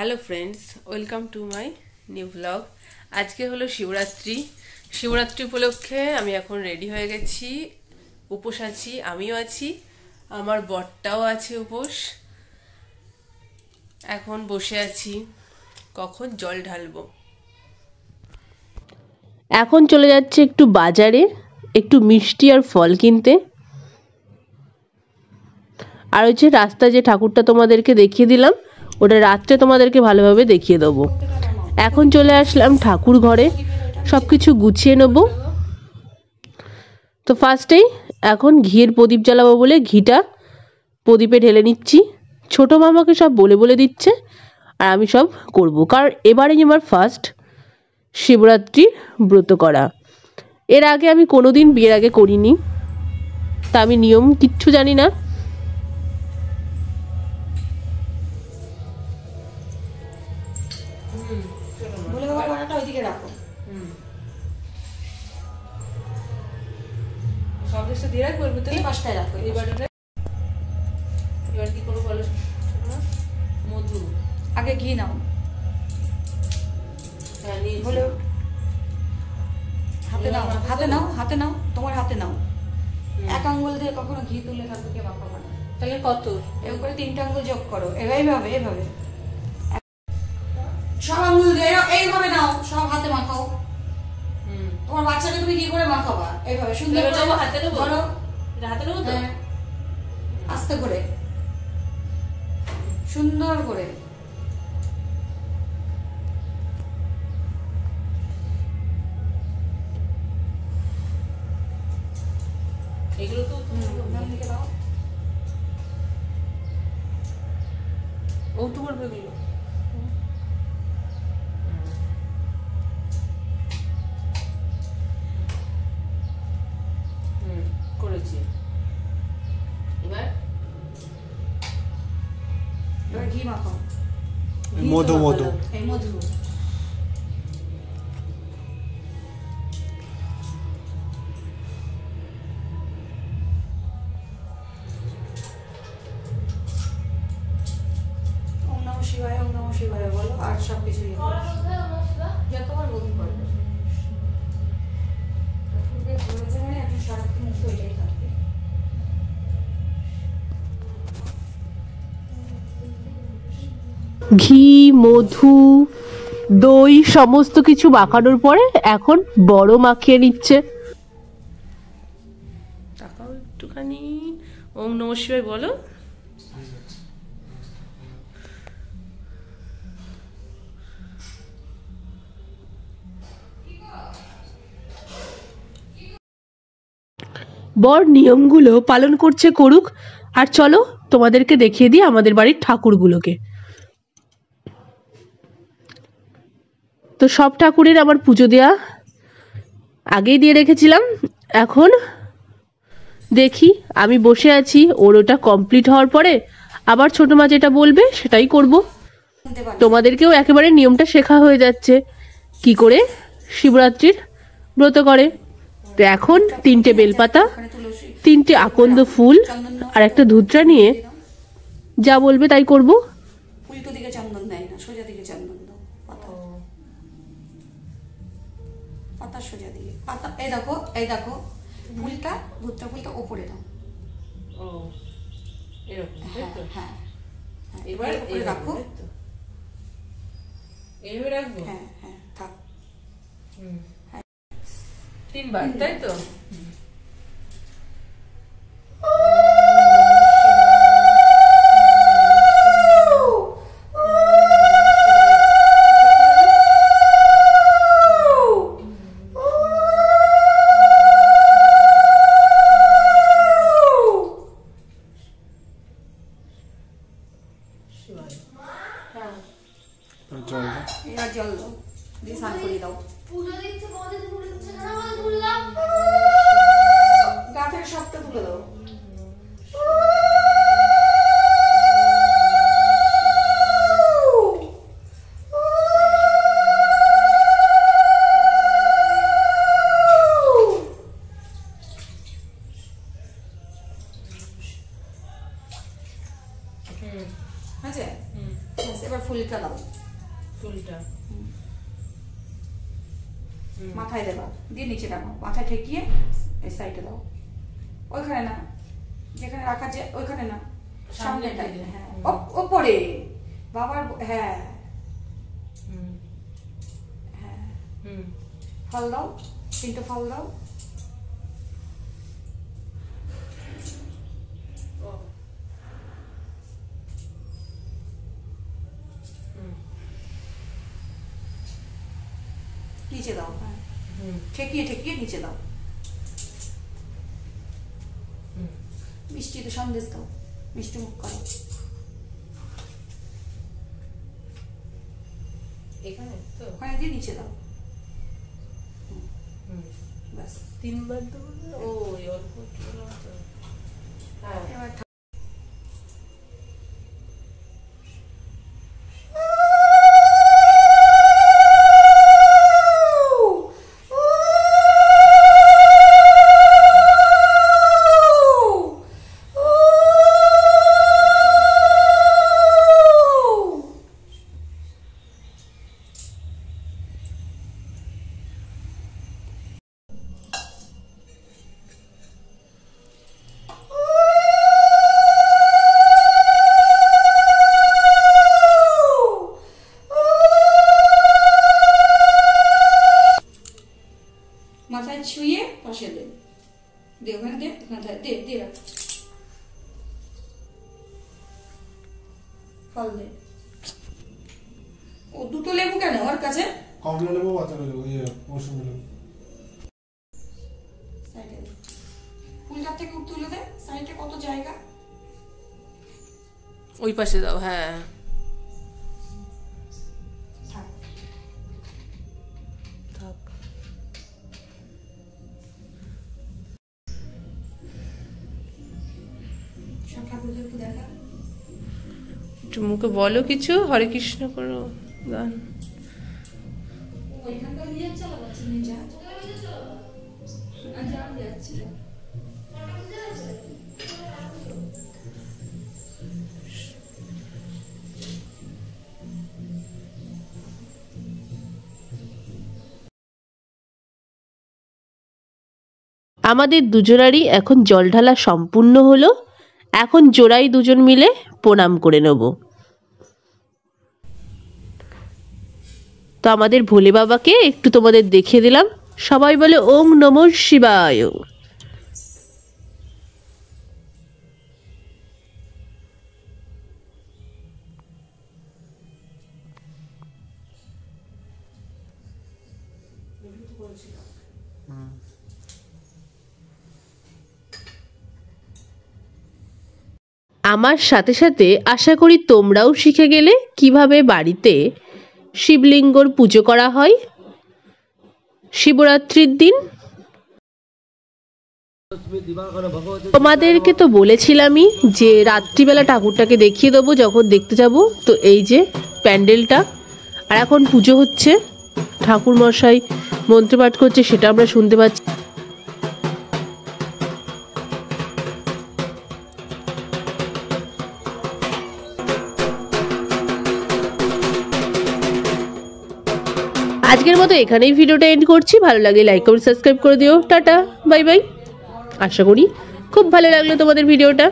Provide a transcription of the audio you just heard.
Hello friends, welcome to my new blog. আজকে হলো শিবরাত্রি। শিবরাত্রি উপলক্ষে আমি এখন রেডি হয়ে গেছি, উপোস আছি, আমিও আছি, আমার বরটাও আছে উপোস। এখন বসে আছি কখন জল ঢালবো। এখন চলে যাচ্ছে একটু বাজারে, একটু মিষ্টি আর ফল কিনতে। আর হচ্ছে রাস্তায় যে ঠাকুরটা তোমাদেরকে দেখিয়ে দিলাম, ওটা রাত্রে তোমাদেরকে ভালোভাবে দেখিয়ে দেবো। এখন চলে আসলাম ঠাকুর ঘরে, সব কিছু গুছিয়ে নেব। তো ফার্স্টেই এখন ঘিয়ের প্রদীপ জ্বালাবো বলে ঘিটা প্রদীপে ঢেলে নিচ্ছি। ছোট মামাকে সব বলে বলে দিচ্ছে, আর আমি সব করব, কারণ এবারেই আমার ফার্স্ট শিবরাত্রির ব্রত করা। এর আগে আমি কোনোদিন বিয়ের আগে করিনি, তা আমি নিয়ম কিচ্ছু জানি না। এবার কি করবো বলো? মধু আগে ঘি নাও, বলে হাতে নাও, হাতে নাও, হাতে নাও, তোমার হাতে নাও। এক আঙ্গুল দিয়ে কখনো ঘি তুলে ঠাকুরকে মাখাবো না। তাহলে কত? এরকম করে 3টে আঙ্গুল যোগ করো, এইভাবে এইভাবে সব আঙ্গুল দিয়ে এইভাবে নাও, সব হাতে মাখাও। তোমার বাচ্চাকে তুমি কি করে মাখাবা? এইভাবে সুন্দর করে হাতে নেবো, ধরো, হাতে নেবো তো, আস্তে করে সুন্দর করে। এগুলো তো দিকে দাও, ও তো করবে এগুলো। করেছি। এবার ঘি মাখাও, মধু মধু এই মধু। ওম নমঃ শিবায়, ওম নমঃ শিবায় বলো, আর সব কিছু যতবার বলতে পারবে। এখন সারাক্ষণ মুক্ত এটাই থাকবে। ঘি, মধু, দই সমস্ত কিছু মাখানোর পরে এখন বড় মাখিয়ে নিচ্ছে। তাকাও একটুখানি, ওম নমঃ শিবায় বলো। বর নিয়মগুলো পালন করছে, করুক। আর চলো তোমাদেরকে দেখিয়ে দিই আমাদের বাড়ির ঠাকুরগুলোকে। তো সব ঠাকুরের আমার পুজো দেওয়া আগেই দিয়ে রেখেছিলাম। এখন দেখি, আমি বসে আছি, ওর ওটা কমপ্লিট হওয়ার পরে আবার ছোট মা যেটা বলবে সেটাই করব। তোমাদেরকেও একেবারে নিয়মটা শেখা হয়ে যাচ্ছে কি করে শিবরাত্রির ব্রত করে। তো এখন 3টে বেলপাতা, 3টে আকন্দ ফুল আর একটা ধুতরা নিয়ে যা বলবে তাই করব। উল্টো দিকে চন্দন দেয় না, সোজা দিকে চন্দন দাও। পাতা পাতা সোজা দিকে, পাতা এই দেখো, এই দেখো ফুলটা, ধুতরা ফুলটা ওপরে দাও। ও এরকম, হ্যাঁ, এবার উপরে রাখো। এইভাবে রাখবো? হ্যাঁ হ্যাঁ, থাক। 3বার, তাই তো? এবার জল দাও, দিয়ে স্নান করিয়ে দাও। গা থেকে সবটা তুলে দাও। হয়েছে? এবার এবার ফুলটা দাও, ফুলটা মাথায় দেবা, দিয়ে নিচে নামাও, মাথায় ঠেকিয়ে এই সাইডে দাও, ওইখানে না যেখানে রাখা যে ওইখানে না, সামনেটাই, হ্যাঁ ওপরে বাবার, হ্যাঁ হ্যাঁ ফল দাও, 3টে ফল দাও। নিচে দাও, হ্যাঁ ঠেকিয়ে ঠেকিয়ে নিচে দাও। মিষ্টিতে সন্দেশ দাও, মিষ্টি মুখ করো, এখানে তো ওখানে দিয়ে নিচে দাও, ব্যাস। 3বার দেবো না? ও এই অল্প একটু দিলাম তো। হ্যাঁ এবার মাথায় ছুঁয়ে পাশে দে, দে ওখানে দে, মাথায় দে, দিয়ে রাখ, ফল দে। ও 2টো লেবু কেন ওর কাছে? কমলা লেবু, বাতাবি লেবু, মৌসুমী লেবু। সাইডে দে, ফুলটার থেকে তুলে দে, সাইডে কত জায়গা, ওই পাশে দাও, হ্যাঁ থাক। থাক। সব ঠাকুরদের একটু দেখা, একটু মুখে বলো কিছু, হরে কৃষ্ণ করো গান। ওইখানটা নিয়ে যাচ্ছে, বাচ্চা নিয়ে যা, যা যাচ্ছে। আমাদের দুজনারই এখন জল ঢালা সম্পূর্ণ হলো। এখন জোড়াই দুজন মিলে প্রণাম করে নেব। তো আমাদের ভোলে বাবাকে একটু তোমাদের দেখিয়ে দিলাম। সবাই বলে ওং নমঃ শিবায়। আমার সাথে সাথে আশা করি তোমরাও শিখে গেলে কিভাবে বাড়িতে শিবলিঙ্গর পুজো করা হয় শিবরাত্রির দিন। তোমাদেরকে তো বলেছিলামই যে রাত্রিবেলা ঠাকুরটাকে দেখিয়ে দেবো যখন দেখতে যাব। তো এই যে প্যান্ডেলটা, আর এখন পুজো হচ্ছে, ঠাকুর মশাই মন্ত্রপাঠ করছে, সেটা আমরা শুনতে পাচ্ছি। আজকের মতো এখানেই ভিডিওটা এন্ড করছি। ভালো লাগলে লাইক কমেন্ট সাবস্ক্রাইব করে দিও। Tata, bye bye. আশা করি খুব ভালো লাগলো তোমাদের ভিডিওটা।